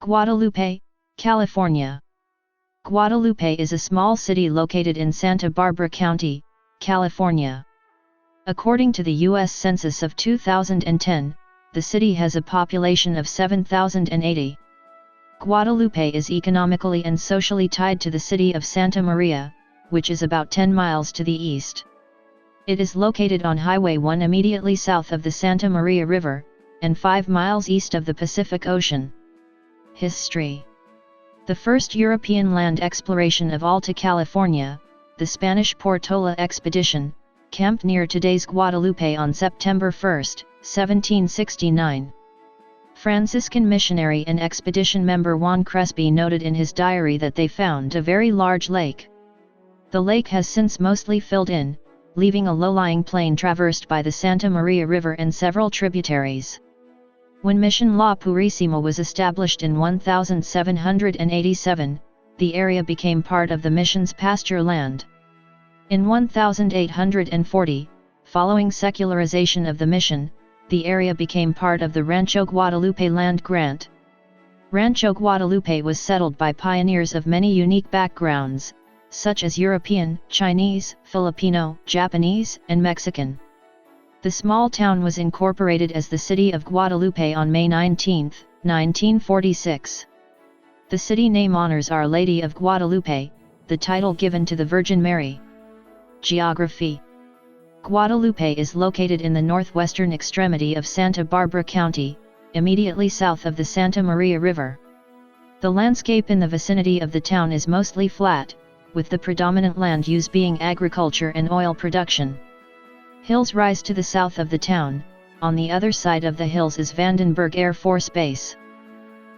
Guadalupe, California. Guadalupe is a small city located in Santa Barbara County, California. According to the U.S. Census of 2010, the city has a population of 7,080. Guadalupe is economically and socially tied to the city of Santa Maria, which is about 10 miles to the east. It is located on Highway 1 immediately south of the Santa Maria River, and 5 miles east of the Pacific Ocean. History. The first European land exploration of Alta California, the Spanish Portola expedition, camped near today's Guadalupe on September 1, 1769. Franciscan missionary and expedition member Juan Crespi noted in his diary that they found a very large lake. The lake has since mostly filled in, leaving a low-lying plain traversed by the Santa Maria River and several tributaries. When Mission La Purísima was established in 1787, the area became part of the mission's pasture land. In 1840, following secularization of the mission, the area became part of the Rancho Guadalupe land grant. Rancho Guadalupe was settled by pioneers of many unique backgrounds, such as European, Chinese, Filipino, Japanese, and Mexican. The small town was incorporated as the city of Guadalupe on May 19, 1946. The city name honors Our Lady of Guadalupe, the title given to the Virgin Mary. Geography. Guadalupe is located in the northwestern extremity of Santa Barbara County, immediately south of the Santa Maria River. The landscape in the vicinity of the town is mostly flat, with the predominant land use being agriculture and oil production. Hills rise to the south of the town. On the other side of the hills is Vandenberg Air Force Base.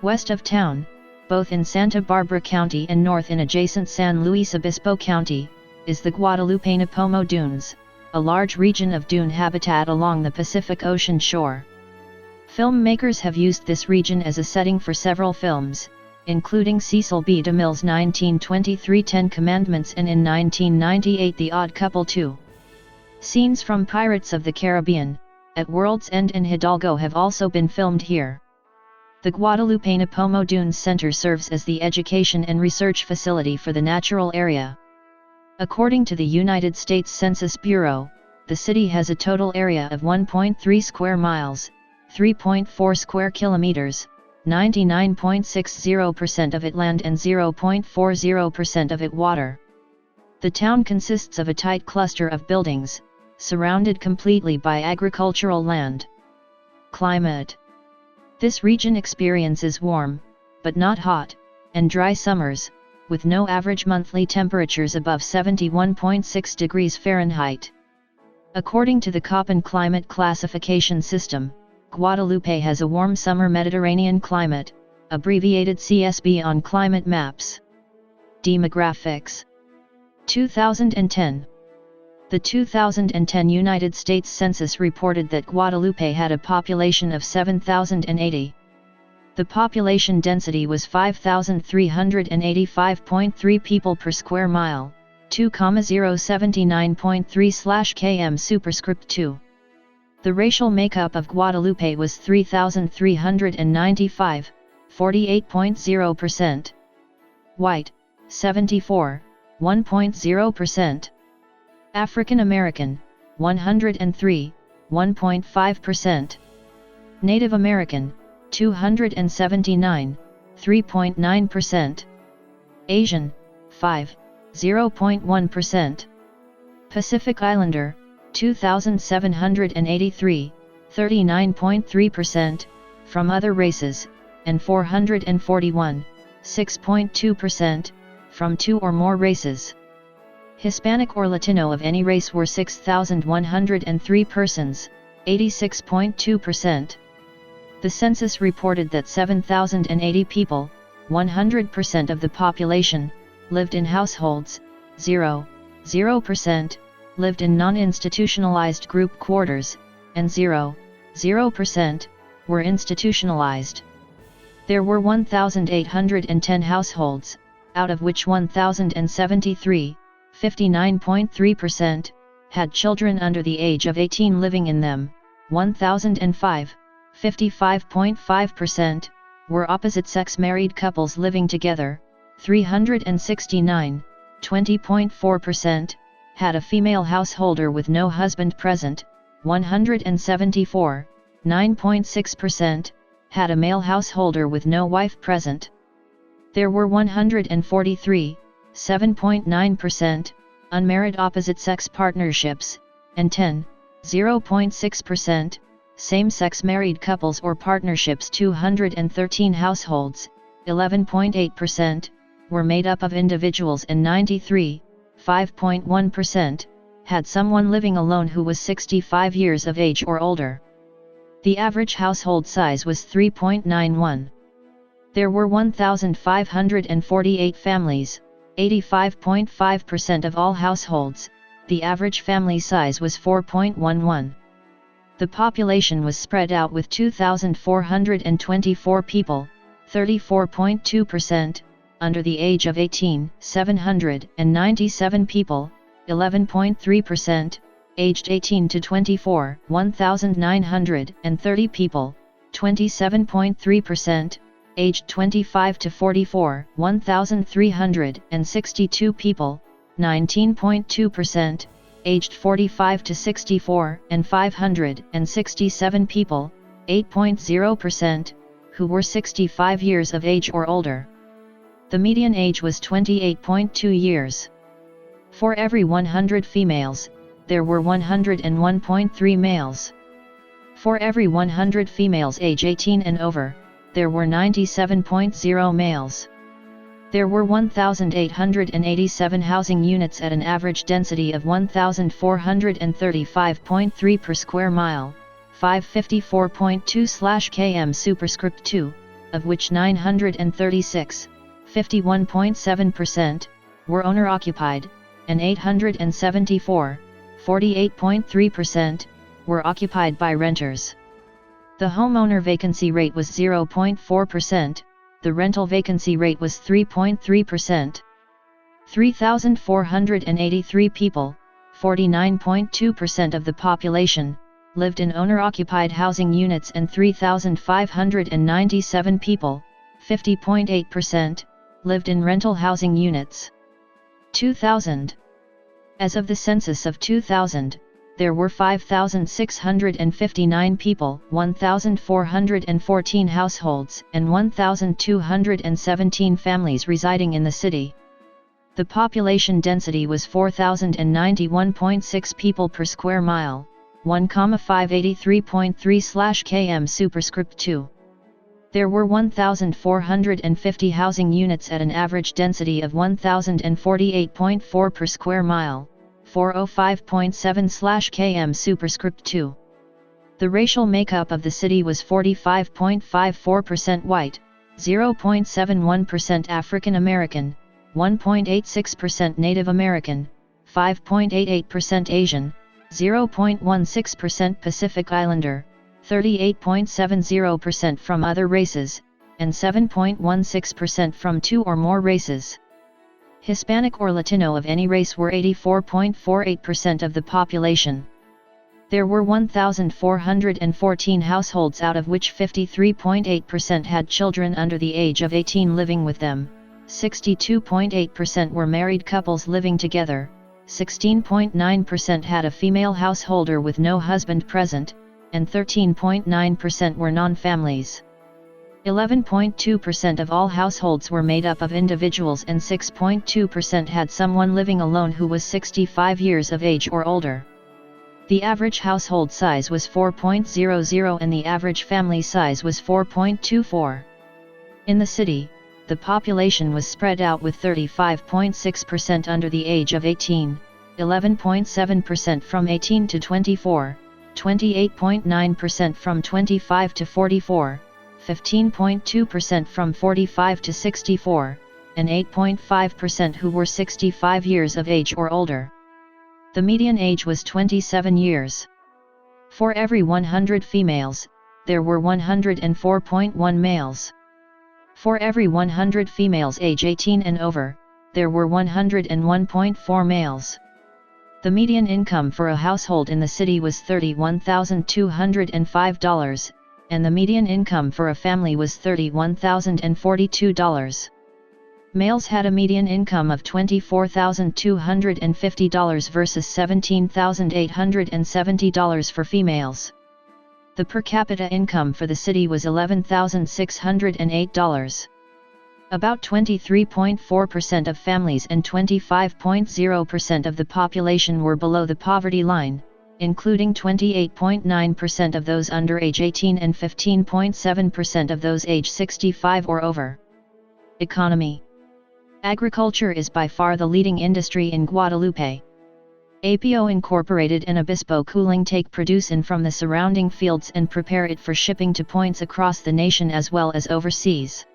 West of town, both in Santa Barbara County and north in adjacent San Luis Obispo County, is the Guadalupe-Nipomo Dunes, a large region of dune habitat along the Pacific Ocean shore. Filmmakers have used this region as a setting for several films, including Cecil B. DeMille's 1923 Ten Commandments and in 1998 The Odd Couple 2. Scenes from Pirates of the Caribbean, At World's End and Hidalgo have also been filmed here. The Guadalupe-Nipomo Dunes Center serves as the education and research facility for the natural area. According to the United States Census Bureau, the city has a total area of 1.3 square miles, 3.4 square kilometers, 99.60% of it land and 0.40% of it water. The town consists of a tight cluster of buildings, surrounded completely by agricultural land. Climate. This region experiences warm, but not hot, and dry summers, with no average monthly temperatures above 71.6 degrees Fahrenheit. According to the Köppen climate classification system, Guadalupe has a warm summer Mediterranean climate, abbreviated CSB on climate maps. Demographics. 2010. The 2010 United States Census reported that Guadalupe had a population of 7,080. The population density was 5,385.3 people per square mile, 2,079.3/km superscript 2. The racial makeup of Guadalupe was 3,395, 48.0%. White, 74, 1.0%. African American, 103, 1.5%. Native American, 279, 3.9%. Asian, 5, 0.1%. Pacific Islander, 2,783, 39.3%, from other races, and 441, 6.2%, from 2 or more races. Hispanic or Latino of any race were 6,103 persons, 86.2%. The census reported that 7,080 people, 100% of the population, lived in households, 0% lived in non-institutionalized group quarters, and 0% were institutionalized. There were 1,810 households, out of which 1,073, 59.3%, had children under the age of 18 living in them, 1,005, 55.5%, were opposite-sex married couples living together, 369, 20.4%, had a female householder with no husband present, 174, 9.6%, had a male householder with no wife present. There were 143, 7.9%, unmarried opposite-sex partnerships, and 10, 0.6%, same-sex married couples or partnerships. 213 households, 11.8%, were made up of individuals, and 93, 5.1%, had someone living alone who was 65 years of age or older. The average household size was 3.91. There were 1,548 families, 85.5% of all households. The average family size was 4.11. The population was spread out with 2,424 people, 34.2%, under the age of 18, 797 people, 11.3%, aged 18 to 24, 1,930 people, 27.3%, aged 25 to 44, 1,362 people, 19.2%, aged 45 to 64, and 567 people, 8.0%, who were 65 years of age or older. The median age was 28.2 years. For every 100 females, there were 101.3 males. For every 100 females age 18 and over, there were 97.0 males. There were 1,887 housing units at an average density of 1,435.3 per square mile, 554.2/km superscript 2, of which 936, 51.7%, were owner-occupied, and 874, 48.3%, were occupied by renters. The homeowner vacancy rate was 0.4%, the rental vacancy rate was 3.3%. 3,483 people, 49.2% of the population, lived in owner-occupied housing units, and 3,597 people, 50.8%, lived in rental housing units. 2000. As of the census of 2000, there were 5,659 people, 1,414 households, and 1,217 families residing in the city. The population density was 4,091.6 people per square mile, 1,583.3/km superscript 2. There were 1,450 housing units at an average density of 1,048.4 per square mile, 405.7/km superscript 2. The racial makeup of the city was 45.54% white, 0.71% African American, 1.86% Native American, 5.88% Asian, 0.16% Pacific Islander, 38.70% from other races, and 7.16% from two or more races. Hispanic or Latino of any race were 84.48% of the population. There were 1,414 households, out of which 53.8% had children under the age of 18 living with them, 62.8% were married couples living together, 16.9% had a female householder with no husband present, and 13.9% were non-families. 11.2% of all households were made up of individuals, and 6.2% had someone living alone who was 65 years of age or older. The average household size was 4.00 and the average family size was 4.24. In the city, the population was spread out with 35.6% under the age of 18, 11.7% from 18 to 24, 28.9% from 25 to 44, 15.2% from 45 to 64, and 8.5% who were 65 years of age or older. The median age was 27 years. For every 100 females, there were 104.1 males. For every 100 females age 18 and over, there were 101.4 males. The median income for a household in the city was $31,205, and the median income for a family was $31,042. Males had a median income of $24,250 versus $17,870 for females. The per capita income for the city was $11,608. About 23.4% of families and 25.0% of the population were below the poverty line, including 28.9% of those under age 18 and 15.7% of those age 65 or over. Economy. Agriculture is by far the leading industry in Guadalupe. APO Incorporated and Obispo Cooling take produce in from the surrounding fields and prepare it for shipping to points across the nation as well as overseas.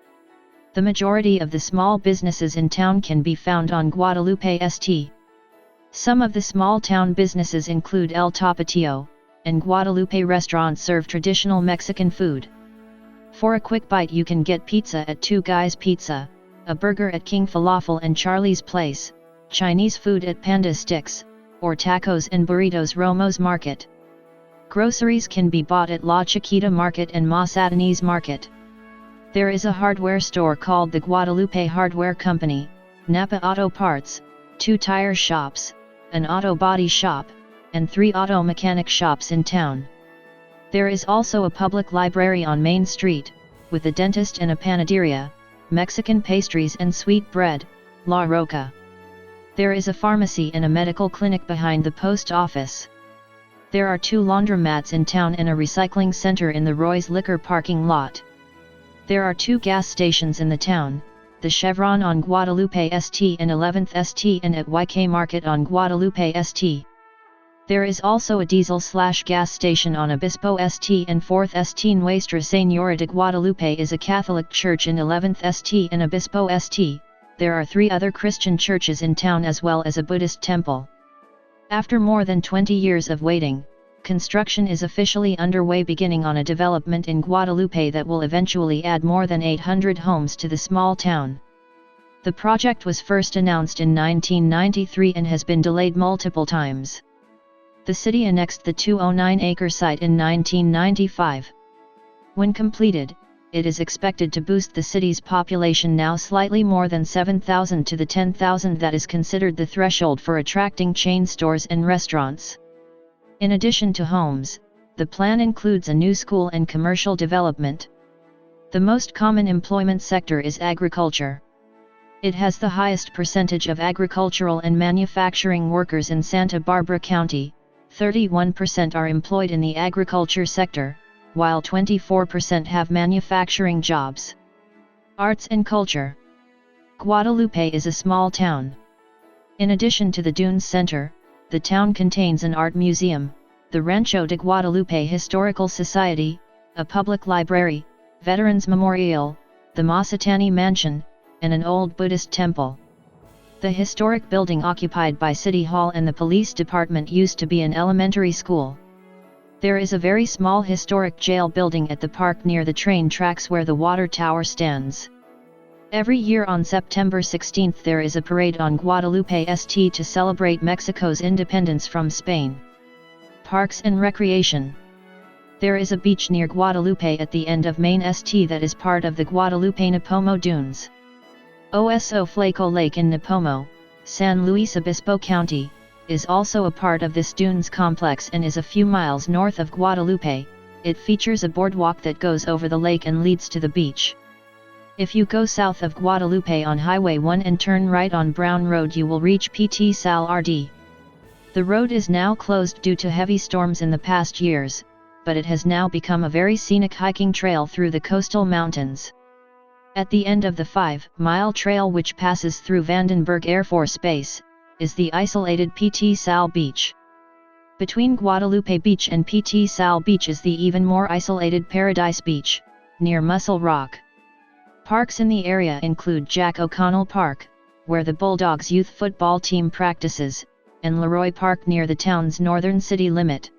The majority of the small businesses in town can be found on Guadalupe St. Some of the small town businesses include El Tapatio, and Guadalupe restaurants serve traditional Mexican food. For a quick bite you can get pizza at Two Guys Pizza, a burger at King Falafel and Charlie's Place, Chinese food at Panda Sticks, or tacos and burritos Romo's Market. Groceries can be bought at La Chiquita Market and Mas Adonis Market. There is a hardware store called the Guadalupe Hardware Company, Napa Auto Parts, 2 tire shops, an auto body shop, and 3 auto mechanic shops in town. There is also a public library on Main Street, with a dentist and a panaderia, Mexican pastries and sweet bread, La Roca. There is a pharmacy and a medical clinic behind the post office. There are 2 laundromats in town and a recycling center in the Roy's Liquor parking lot. There are 2 gas stations in the town, the Chevron on Guadalupe St and 11th St and at YK Market on Guadalupe St. There is also a diesel/gas station on Obispo St and 4th St. Nuestra Señora de Guadalupe is a Catholic church in 11th St and Obispo St. There are 3 other Christian churches in town as well as a Buddhist temple. After more than 20 years of waiting, construction is officially underway beginning on a development in Guadalupe that will eventually add more than 800 homes to the small town. The project was first announced in 1993 and has been delayed multiple times. The city annexed the 209-acre site in 1995. When completed, it is expected to boost the city's population now slightly more than 7,000 to the 10,000 that is considered the threshold for attracting chain stores and restaurants. In addition to homes, the plan includes a new school and commercial development. The most common employment sector is agriculture. It has the highest percentage of agricultural and manufacturing workers in Santa Barbara County. 31% are employed in the agriculture sector, while 24% have manufacturing jobs. Arts and culture. Guadalupe is a small town. In addition to the Dunes Center, the town contains an art museum, the Rancho de Guadalupe Historical Society, a public library, Veterans Memorial, the Masatani Mansion, and an old Buddhist temple. The historic building occupied by City Hall and the police department used to be an elementary school. There is a very small historic jail building at the park near the train tracks where the water tower stands. Every year on September 16 there is a parade on Guadalupe St to celebrate Mexico's independence from Spain. Parks and recreation. There is a beach near Guadalupe at the end of Main St that is part of the Guadalupe Nipomo Dunes. Oso Flaco Lake in Nipomo, San Luis Obispo County, is also a part of this dunes complex and is a few miles north of Guadalupe. It features a boardwalk that goes over the lake and leads to the beach. If you go south of Guadalupe on Highway 1 and turn right on Brown Road you will reach Pt. Sal RD. The road is now closed due to heavy storms in the past years, but it has now become a very scenic hiking trail through the coastal mountains. At the end of the 5-mile trail which passes through Vandenberg Air Force Base, is the isolated Pt. Sal Beach. Between Guadalupe Beach and Pt. Sal Beach is the even more isolated Paradise Beach, near Muscle Rock. Parks in the area include Jack O'Connell Park, where the Bulldogs youth football team practices, and Leroy Park near the town's northern city limit.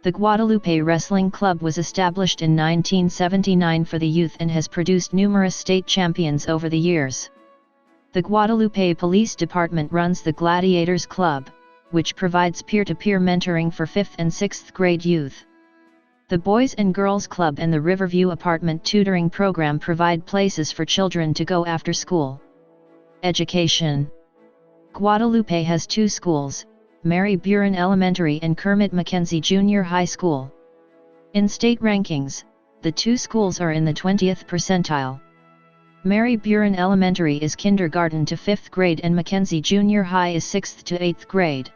The Guadalupe Wrestling Club was established in 1979 for the youth and has produced numerous state champions over the years. The Guadalupe Police Department runs the Gladiators Club, which provides peer-to-peer mentoring for 5th and 6th grade youth. The Boys and Girls Club and the Riverview Apartment Tutoring Program provide places for children to go after school. Education. Guadalupe has two schools, Mary Buren Elementary and Kermit McKenzie Junior High School. In state rankings, the two schools are in the 20th percentile. Mary Buren Elementary is kindergarten to 5th grade and McKenzie Junior High is 6th to 8th grade.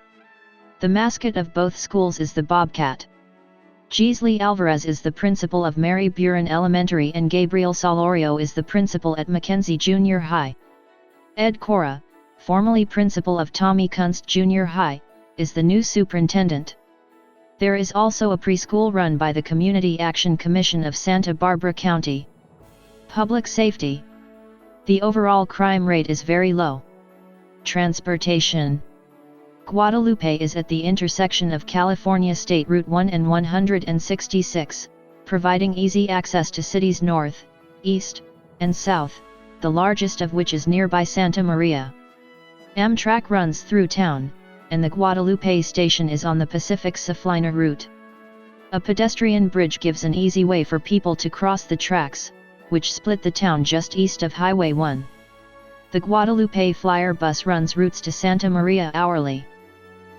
The mascot of both schools is the Bobcat. Gisli Alvarez is the principal of Mary Buren Elementary and Gabriel Solorio is the principal at McKenzie Junior High. Ed Cora, formerly principal of Tommy Kunst Junior High, is the new superintendent. There is also a preschool run by the Community Action Commission of Santa Barbara County. Public safety. The overall crime rate is very low. Transportation. Guadalupe is at the intersection of California State Route 1 and 166, providing easy access to cities north, east, and south, the largest of which is nearby Santa Maria. Amtrak runs through town, and the Guadalupe station is on the Pacific Safliner route. A pedestrian bridge gives an easy way for people to cross the tracks, which split the town just east of Highway 1. The Guadalupe Flyer bus runs routes to Santa Maria hourly.